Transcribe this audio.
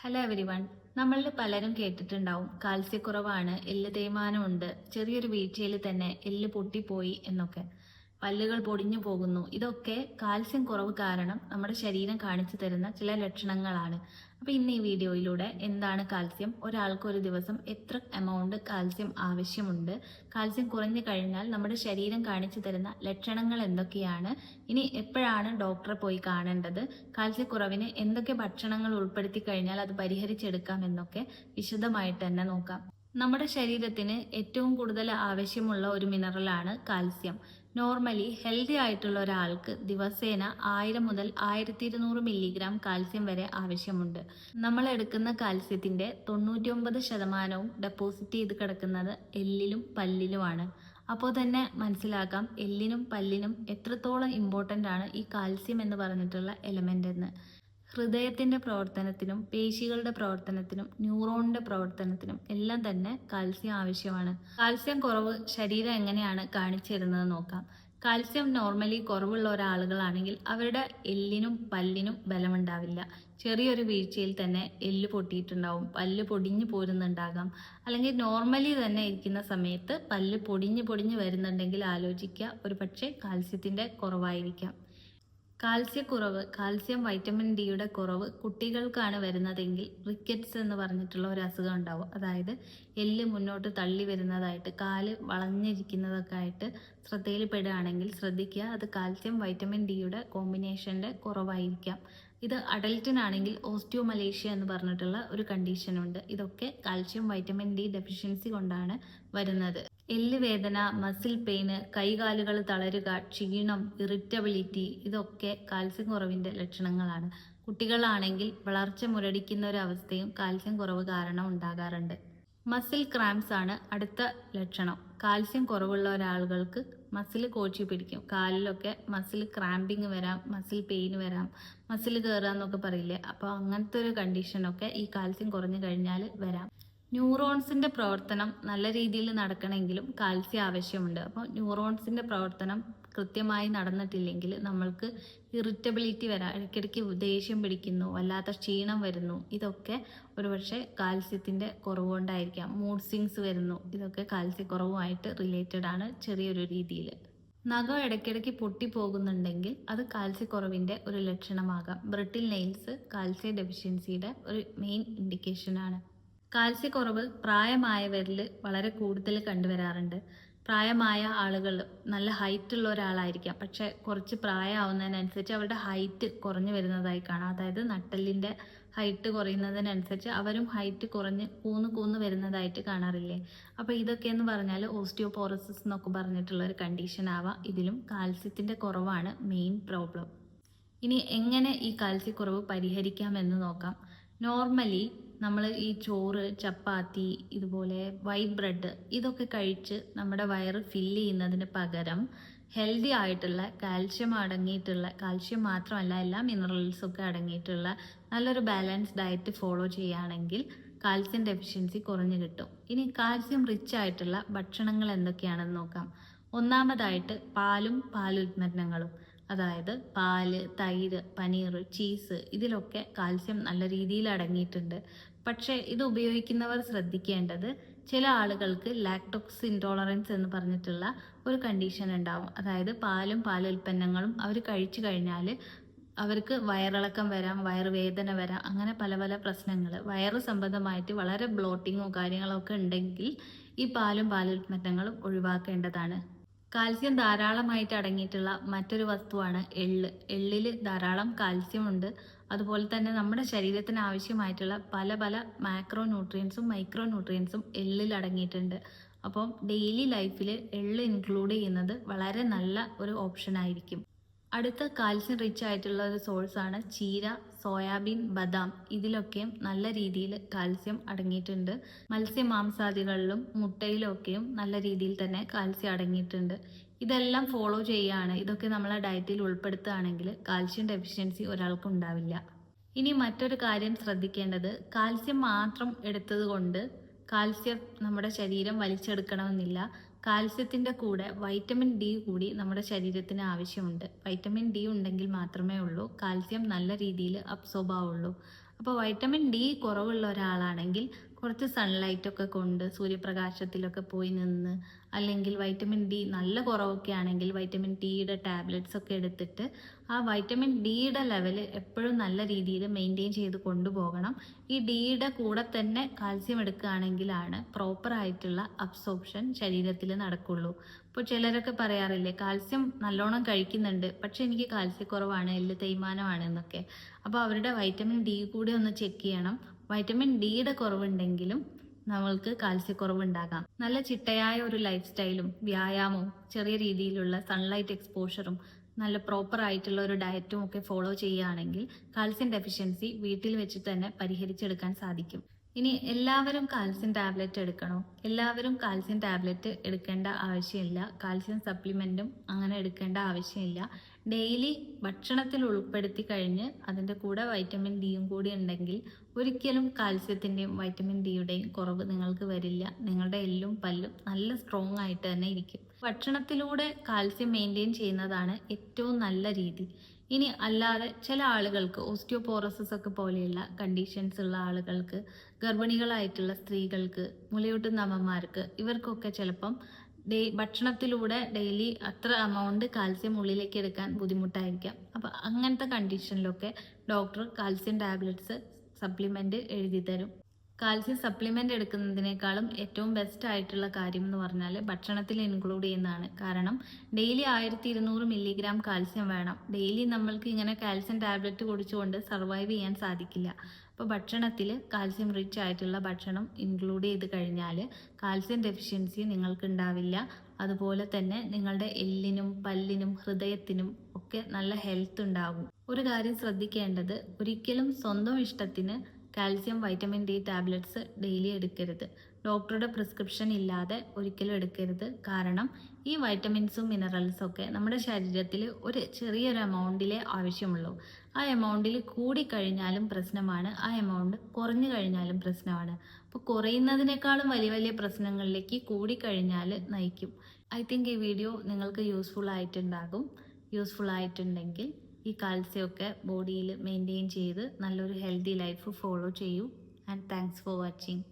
Hello every one. നമ്മളിൽ പലരും കേട്ടിട്ടുണ്ടാവും കാൽസ്യക്കുറവാണ്, എല്ല് തേയ്മാനമുണ്ട്, ചെറിയൊരു വീഴ്ചയിൽ തന്നെ എല്ല് പൊട്ടിപ്പോയി എന്നൊക്കെ, പല്ലുകൾ പൊടിഞ്ഞു പോകുന്നു. ഇതൊക്കെ കാൽസ്യം കുറവ് കാരണം നമ്മുടെ ശരീരം കാണിച്ചു തരുന്ന ചില ലക്ഷണങ്ങളാണ്. അപ്പോൾ ഇന്ന് ഈ വീഡിയോയിലൂടെ എന്താണ് കാൽസ്യം, ഒരാൾക്ക് ഒരു ദിവസം എത്ര എമൗണ്ട് കാൽസ്യം ആവശ്യമുണ്ട്, കാൽസ്യം കുറഞ്ഞു കഴിഞ്ഞാൽ നമ്മുടെ ശരീരം കാണിച്ചു തരുന്ന ലക്ഷണങ്ങൾ എന്തൊക്കെയാണ്, ഇനി എപ്പോഴാണ് ഡോക്ടറെ പോയി കാണേണ്ടത്, കാൽസ്യക്കുറവിന് എന്തൊക്കെ ഭക്ഷണങ്ങൾ ഉൾപ്പെടുത്തി കഴിഞ്ഞാൽ അത് പരിഹരിച്ചെടുക്കാം എന്നൊക്കെ വിശദമായിട്ട് തന്നെ നോക്കാം. നമ്മുടെ ശരീരത്തിന് ഏറ്റവും കൂടുതൽ ആവശ്യമുള്ള ഒരു മിനറലാണ് കാൽസ്യം. നോർമലി ഹെൽത്തി ആയിട്ടുള്ള ഒരാൾക്ക് ദിവസേന 1000 മുതൽ 1200 മില്ലിഗ്രാം കാൽസ്യം വരെ ആവശ്യമുണ്ട്. നമ്മൾ എടുക്കുന്ന കാൽസ്യത്തിന്റെ 99% ഡെപ്പോസിറ്റ് ചെയ്ത് കിടക്കുന്നത് എല്ലിലും പല്ലിലുമാണ്. അപ്പോൾ തന്നെ മനസ്സിലാക്കാം എല്ലിനും പല്ലിനും എത്രത്തോളം ഇമ്പോർട്ടൻ്റ് ആണ് ഈ കാൽസ്യം എന്ന് പറഞ്ഞിട്ടുള്ള എലമെൻ്റ് എന്ന്. ഹൃദയത്തിൻ്റെ പ്രവർത്തനത്തിനും പേശികളുടെ പ്രവർത്തനത്തിനും ന്യൂറോണിൻ്റെ പ്രവർത്തനത്തിനും എല്ലാം തന്നെ കാൽസ്യം ആവശ്യമാണ്. കാൽസ്യം കുറവ് ശരീരം എങ്ങനെയാണ് കാണിച്ചു തരുന്നത് നോക്കാം. കാൽസ്യം നോർമലി കുറവുള്ള ഒരാളുകളാണെങ്കിൽ അവരുടെ എല്ലിനും പല്ലിനും ബലമുണ്ടാവില്ല. ചെറിയൊരു വീഴ്ചയിൽ തന്നെ എല്ല് പൊട്ടിയിട്ടുണ്ടാവും, പല്ല് പൊടിഞ്ഞു പോരുന്നുണ്ടാകാം, അല്ലെങ്കിൽ നോർമലി തന്നെ ഇരിക്കുന്ന സമയത്ത് പല്ല് പൊടിഞ്ഞു വരുന്നുണ്ടെങ്കിൽ ആലോചിക്കുക, ഒരു പക്ഷേ കാൽസ്യത്തിൻ്റെ കുറവായിരിക്കാം. കാൽസ്യക്കുറവ്, കാൽസ്യം വൈറ്റമിൻ ഡിയുടെ കുറവ് കുട്ടികൾക്കാണ് വരുന്നതെങ്കിൽ റിക്കറ്റ്സ് എന്ന് പറഞ്ഞിട്ടുള്ള ഒരു അസുഖം ഉണ്ടാവും. അതായത് എല്ല് മുന്നോട്ട് തള്ളി വരുന്നതായിട്ട്, കാല് വളഞ്ഞിരിക്കുന്നതൊക്കെ ആയിട്ട് ശ്രദ്ധയിൽപ്പെടുകയാണെങ്കിൽ ശ്രദ്ധിക്കുക, അത് കാൽസ്യം വൈറ്റമിൻ ഡിയുടെ കോമ്പിനേഷൻ്റെ കുറവായിരിക്കാം. ഇത് അഡൽറ്റിനാണെങ്കിൽ ഓസ്റ്റിയോമലേഷ്യ എന്ന് പറഞ്ഞിട്ടുള്ള ഒരു കണ്ടീഷനുണ്ട്. ഇതൊക്കെ കാൽസ്യം വൈറ്റമിൻ ഡി ഡെഫിഷ്യൻസി കൊണ്ടാണ് വരുന്നത്. എല്ല് വേദന, മസിൽ പെയിന്, കൈകാലുകൾ തളരുക, ക്ഷീണം, ഇറിറ്റബിലിറ്റി, ഇതൊക്കെ കാൽസ്യം കുറവിൻ്റെ ലക്ഷണങ്ങളാണ്. കുട്ടികളാണെങ്കിൽ വളർച്ച മുരടിക്കുന്ന ഒരു അവസ്ഥയും കാൽസ്യം കുറവ് കാരണം ഉണ്ടാകാറുണ്ട്. മസിൽ ക്രാംസ് ആണ് അടുത്ത ലക്ഷണം. കാൽസ്യം കുറവുള്ള ഒരാളുകൾക്ക് മസിൽ കോച്ചി പിടിക്കും, കാലിലൊക്കെ മസിൽ ക്രാമ്പിങ് വരാം, മസിൽ പെയിൻ വരാം, മസിൽ കയറുക എന്നൊക്കെ പറയില്ലേ, അപ്പോൾ അങ്ങനത്തെ ഒരു കണ്ടീഷനൊക്കെ ഈ കാൽസ്യം കുറഞ്ഞു കഴിഞ്ഞാൽ വരാം. ന്യൂറോൺസിൻ്റെ പ്രവർത്തനം നല്ല രീതിയിൽ നടക്കണമെങ്കിലും കാൽസ്യം ആവശ്യമുണ്ട്. അപ്പോൾ ന്യൂറോൺസിൻ്റെ പ്രവർത്തനം കൃത്യമായി നടന്നിട്ടില്ലെങ്കിൽ നമ്മൾക്ക് ഇറിറ്റബിലിറ്റി വരാം, ഇടയ്ക്കിടയ്ക്ക് ദേഷ്യം പിടിക്കുന്നു, വല്ലാത്ത ക്ഷീണം വരുന്നു, ഇതൊക്കെ ഒരുപക്ഷെ കാൽസ്യത്തിൻ്റെ കുറവുകൊണ്ടായിരിക്കാം. മൂഡ് സ്വിങ്സ് വരുന്നു, ഇതൊക്കെ കാൽസ്യക്കുറവുമായിട്ട് റിലേറ്റഡ് ആണ് ചെറിയൊരു രീതിയിൽ. നഖം ഇടയ്ക്കിടയ്ക്ക് പൊട്ടിപ്പോകുന്നുണ്ടെങ്കിൽ അത് കാൽസ്യക്കുറവിൻ്റെ ഒരു ലക്ഷണമാകാം. ബ്രിട്ടിൽ നെയിൽസ് കാൽസ്യ ഡെഫിഷ്യൻസിയുടെ ഒരു മെയിൻ ഇൻഡിക്കേഷനാണ്. കാൽസ്യക്കുറവ് പ്രായമായവരിൽ വളരെ കൂടുതൽ കണ്ടുവരാറുണ്ട്. പ്രായമായ ആളുകൾ നല്ല ഹൈറ്റ് ഉള്ള ഒരാളായിരിക്കാം, പക്ഷെ കുറച്ച് പ്രായമാവുന്നതിനനുസരിച്ച് അവരുടെ ഹൈറ്റ് കുറഞ്ഞു വരുന്നതായി കാണാം. അതായത് നട്ടെല്ലിൻ്റെ ഹൈറ്റ് കുറയുന്നതിനനുസരിച്ച് അവരും ഹൈറ്റ് കുറഞ്ഞ് കൂന്ന് വരുന്നതായിട്ട് കാണാറില്ലേ. അപ്പോൾ ഇതൊക്കെയെന്ന് പറഞ്ഞാൽ ഓസ്റ്റിയോപോറോസിസ് എന്നൊക്കെ പറഞ്ഞിട്ടുള്ള ഒരു കണ്ടീഷൻ ആവാം. ഇതിലും കാൽസ്യത്തിൻ്റെ കുറവാണ് മെയിൻ പ്രോബ്ലം. ഇനി എങ്ങനെ ഈ കാൽസ്യക്കുറവ് പരിഹരിക്കാമെന്ന് നോക്കാം. നോർമലി നമ്മൾ ഈ ചോറ്, ചപ്പാത്തി, ഇതുപോലെ വൈറ്റ് ബ്രെഡ്, ഇതൊക്കെ കഴിച്ച് നമ്മുടെ വയറ് ഫില്ല് ചെയ്യുന്നതിന് പകരം ഹെൽത്തി ആയിട്ടുള്ള കാൽസ്യം അടങ്ങിയിട്ടുള്ള, കാൽസ്യം മാത്രമല്ല എല്ലാ മിനറൽസൊക്കെ അടങ്ങിയിട്ടുള്ള നല്ലൊരു ബാലൻസ് ഡയറ്റ് ഫോളോ ചെയ്യുകയാണെങ്കിൽ കാൽസ്യം ഡെഫിഷ്യൻസി കുറഞ്ഞു കിട്ടും. ഇനി കാൽസ്യം റിച്ച് ആയിട്ടുള്ള ഭക്ഷണങ്ങൾ എന്തൊക്കെയാണെന്ന് നോക്കാം. ഒന്നാമതായിട്ട് പാലും പാലുൽപ്പന്നങ്ങളും, അതായത് പാല്, തൈര്, പനീർ, ചീസ്, ഇതിലൊക്കെ കാൽസ്യം നല്ല രീതിയിൽ അടങ്ങിയിട്ടുണ്ട്. പക്ഷേ ഇത് ഉപയോഗിക്കുന്നവർ ശ്രദ്ധിക്കേണ്ടത്, ചില ആളുകൾക്ക് ലാക്ടോസ് ഇൻടോളറൻസ് എന്ന് പറഞ്ഞിട്ടുള്ള ഒരു കണ്ടീഷൻ ഉണ്ടാവും. അതായത് പാലും പാലുൽപ്പന്നങ്ങളും അവർ കഴിച്ചു കഴിഞ്ഞാൽ അവർക്ക് വയറിളക്കം വരാം, വയറുവേദന വരാം, അങ്ങനെ പല പല പ്രശ്നങ്ങൾ, വയറ് സംബന്ധമായിട്ട് വളരെ ബ്ലോട്ടിങ്ങോ കാര്യങ്ങളോ ഒക്കെ ഉണ്ടെങ്കിൽ ഈ പാലും പാലുൽപ്പന്നങ്ങളും ഒഴിവാക്കേണ്ടതാണ്. കാൽസ്യം ധാരാളമായിട്ട് അടങ്ങിയിട്ടുള്ള മറ്റൊരു വസ്തുവാണ് എള്ള്. എള്ളിൽ ധാരാളം കാൽസ്യം ഉണ്ട്. അതുപോലെ തന്നെ നമ്മുടെ ശരീരത്തിന് ആവശ്യമായിട്ടുള്ള പല പല മാക്രോ ന്യൂട്രിയൻസും മൈക്രോ ന്യൂട്രിയൻസും എള്ളിൽ അടങ്ങിയിട്ടുണ്ട്. അപ്പം ഡെയിലി ലൈഫിൽ എള്ള് ഇൻക്ലൂഡ് ചെയ്യുന്നത് വളരെ നല്ല ഒരു ഓപ്ഷൻ ആയിരിക്കും. അടുത്ത കാൽസ്യം റിച്ച് ആയിട്ടുള്ള ഒരു സോഴ്സാണ് ചീര, സോയാബീൻ, ബദാം, ഇതിലൊക്കെയും നല്ല രീതിയിൽ കാൽസ്യം അടങ്ങിയിട്ടുണ്ട്. മത്സ്യമാംസാദികളിലും മുട്ടയിലൊക്കെയും നല്ല രീതിയിൽ തന്നെ കാൽസ്യം അടങ്ങിയിട്ടുണ്ട്. ഇതെല്ലാം ഫോളോ ചെയ്യുകയാണ്, ഇതൊക്കെ നമ്മളെ ഡയറ്റിൽ ഉൾപ്പെടുത്തുകയാണെങ്കിൽ കാൽസ്യം ഡെഫിഷ്യൻസി ഒരാൾക്ക് ഉണ്ടാവില്ല. ഇനി മറ്റൊരു കാര്യം ശ്രദ്ധിക്കേണ്ടത്, കാൽസ്യം മാത്രം എടുത്തത് കൊണ്ട് കാൽസ്യം നമ്മുടെ ശരീരം വലിച്ചെടുക്കണമെന്നില്ല. കാൽസ്യത്തിൻ്റെ കൂടെ വൈറ്റമിൻ ഡി കൂടി നമ്മുടെ ശരീരത്തിന് ആവശ്യമുണ്ട്. വൈറ്റമിൻ ഡി ഉണ്ടെങ്കിൽ മാത്രമേ ഉള്ളൂ കാൽസ്യം നല്ല രീതിയിൽ അബ്സോർബ് ആവുള്ളൂ. അപ്പോൾ വൈറ്റമിൻ ഡി കുറവുള്ള ഒരാളാണെങ്കിൽ കുറച്ച് സൺലൈറ്റൊക്കെ കൊണ്ട് സൂര്യപ്രകാശത്തിലൊക്കെ പോയി നിന്ന്, അല്ലെങ്കിൽ വൈറ്റമിൻ ഡി നല്ല കുറവൊക്കെ ആണെങ്കിൽ വൈറ്റമിൻ ഡിയുടെ ടാബ്ലറ്റ്സ് ഒക്കെ എടുത്തിട്ട് ആ വൈറ്റമിൻ ഡിയുടെ ലെവൽ എപ്പോഴും നല്ല രീതിയിൽ മെയിൻറ്റെയിൻ ചെയ്ത് കൊണ്ടുപോകണം. ഈ ഡിയുടെ കൂടെ തന്നെ കാൽസ്യം എടുക്കുകയാണെങ്കിലാണ് പ്രോപ്പറായിട്ടുള്ള അബ്സോർപ്ഷൻ ശരീരത്തിൽ നടക്കുള്ളൂ. ഇപ്പോൾ ചിലരൊക്കെ പറയാറില്ലേ, കാൽസ്യം നല്ലോണം കഴിക്കുന്നുണ്ട് പക്ഷെ എനിക്ക് കാൽസ്യക്കുറവാണ്, എല്ല് തേയ്മാനമാണ് എന്നൊക്കെ. അപ്പോൾ അവരുടെ വൈറ്റമിൻ ഡി കൂടി ഒന്ന് ചെക്ക് ചെയ്യണം. വൈറ്റമിൻ ഡിയുടെ കുറവുണ്ടെങ്കിലും നമ്മൾക്ക് കാൽസ്യക്കുറവുണ്ടാകാം. നല്ല ചിട്ടയായ ഒരു ലൈഫ് സ്റ്റൈലും വ്യായാമവും ചെറിയ രീതിയിലുള്ള സൺലൈറ്റ് എക്സ്പോഷറും നല്ല പ്രോപ്പർ ആയിട്ടുള്ള ഒരു ഡയറ്റും ഒക്കെ ഫോളോ ചെയ്യുകയാണെങ്കിൽ കാൽസ്യം ഡെഫിഷ്യൻസി വീട്ടിൽ വെച്ച് തന്നെ പരിഹരിച്ചെടുക്കാൻ സാധിക്കും. ഇനി എല്ലാവരും കാൽസ്യം ടാബ്ലറ്റ് എടുക്കണോ? എല്ലാവരും കാൽസ്യം ടാബ്ലറ്റ് എടുക്കേണ്ട ആവശ്യമില്ല. കാൽസ്യം സപ്ലിമെൻറ്റും അങ്ങനെ എടുക്കേണ്ട ആവശ്യമില്ല. ഡെയിലി ഭക്ഷണത്തിൽ ഉൾപ്പെടുത്തി കഴിഞ്ഞ് അതിൻ്റെ കൂടെ വൈറ്റമിൻ ഡിയും കൂടി ഉണ്ടെങ്കിൽ ഒരിക്കലും കാൽസ്യത്തിൻ്റെയും വൈറ്റമിൻ ഡിയുടെയും കുറവ് നിങ്ങൾക്ക് വരില്ല. നിങ്ങളുടെ എല്ലും പല്ലും നല്ല സ്ട്രോങ് ആയിട്ട് തന്നെ ഇരിക്കും. ഭക്ഷണത്തിലൂടെ കാൽസ്യം മെയിൻറ്റെയിൻ ചെയ്യുന്നതാണ് ഏറ്റവും നല്ല രീതി. ഇനി അല്ലാതെ ചില ആളുകൾക്ക് ഓസ്റ്റിയോപോറോസിസ് ഒക്കെ പോലെയുള്ള കണ്ടീഷൻസ് ഉള്ള ആളുകൾക്ക്, ഗർഭിണികളായിട്ടുള്ള സ്ത്രീകൾക്ക്, മുലയൂട്ടുന്ന അമ്മമാർക്ക്, ഇവർക്കൊക്കെ ചിലപ്പം ഭക്ഷണത്തിലൂടെ ഡെയിലി അത്ര എമൗണ്ട് കാൽസ്യം ഉള്ളിലേക്ക് എടുക്കാൻ ബുദ്ധിമുട്ടായിരിക്കാം. അപ്പോൾ അങ്ങനത്തെ കണ്ടീഷനിലൊക്കെ ഡോക്ടർ കാൽസ്യം ടാബ്ലറ്റ്സ് സപ്ലിമെൻറ്റ് എഴുതി തരും. കാൽസ്യം സപ്ലിമെൻ്റ് എടുക്കുന്നതിനേക്കാളും ഏറ്റവും ബെസ്റ്റ് ആയിട്ടുള്ള കാര്യം എന്ന് പറഞ്ഞാൽ ഭക്ഷണത്തിൽ ഇൻക്ലൂഡ് ചെയ്യുന്നതാണ്. കാരണം ഡെയിലി 1200 മില്ലിഗ്രാം കാൽസ്യം വേണം. ഡെയിലി നമ്മൾക്ക് ഇങ്ങനെ കാൽസ്യം ടാബ്ലറ്റ് കുടിച്ചുകൊണ്ട് സർവൈവ് ചെയ്യാൻ സാധിക്കില്ല. അപ്പോൾ ഭക്ഷണത്തിൽ കാൽസ്യം റിച്ച് ആയിട്ടുള്ള ഭക്ഷണം ഇൻക്ലൂഡ് ചെയ്ത് കഴിഞ്ഞാൽ കാൽസ്യം ഡെഫിഷ്യൻസി നിങ്ങൾക്ക് ഉണ്ടാവില്ല. അതുപോലെ തന്നെ നിങ്ങളുടെ എല്ലിനും പല്ലിനും ഹൃദയത്തിനും ഒക്കെ നല്ല ഹെൽത്ത് ഉണ്ടാകും. ഒരു കാര്യം ശ്രദ്ധിക്കേണ്ടത്, ഒരിക്കലും സ്വന്തം ഇഷ്ടത്തിന് calcium vitamin D tablets daily എടുക്കരുത്. ഡോക്ടറുടെ പ്രിസ്ക്രിപ്ഷൻ ഇല്ലാതെ ഒരിക്കലും എടുക്കരുത്. കാരണം ഈ വൈറ്റമിൻസും മിനറൽസും ഒക്കെ നമ്മുടെ ശരീരത്തിൽ ഒരു ചെറിയൊരു എമൗണ്ടിലേ ആവശ്യമുള്ളൂ. ആ എമൗണ്ടിൽ കൂടിക്കഴിഞ്ഞാലും പ്രശ്നമാണ്, ആ എമൗണ്ട് കുറഞ്ഞു കഴിഞ്ഞാലും പ്രശ്നമാണ്. അപ്പോൾ കുറയുന്നതിനേക്കാളും വലിയ വലിയ പ്രശ്നങ്ങളിലേക്ക് കൂടിക്കഴിഞ്ഞാൽ നയിക്കും. ഐ തിങ്ക് ഈ വീഡിയോ നിങ്ങൾക്ക് യൂസ്ഫുൾ ആയിട്ടുണ്ടെങ്കിൽ ഈ കാൽസ്യമൊക്കെ ബോഡിയിൽ മെയിൻറ്റെയിൻ ചെയ്ത് നല്ലൊരു ഹെൽത്തി ലൈഫ് ഫോളോ ചെയ്യൂ. And thanks for watching.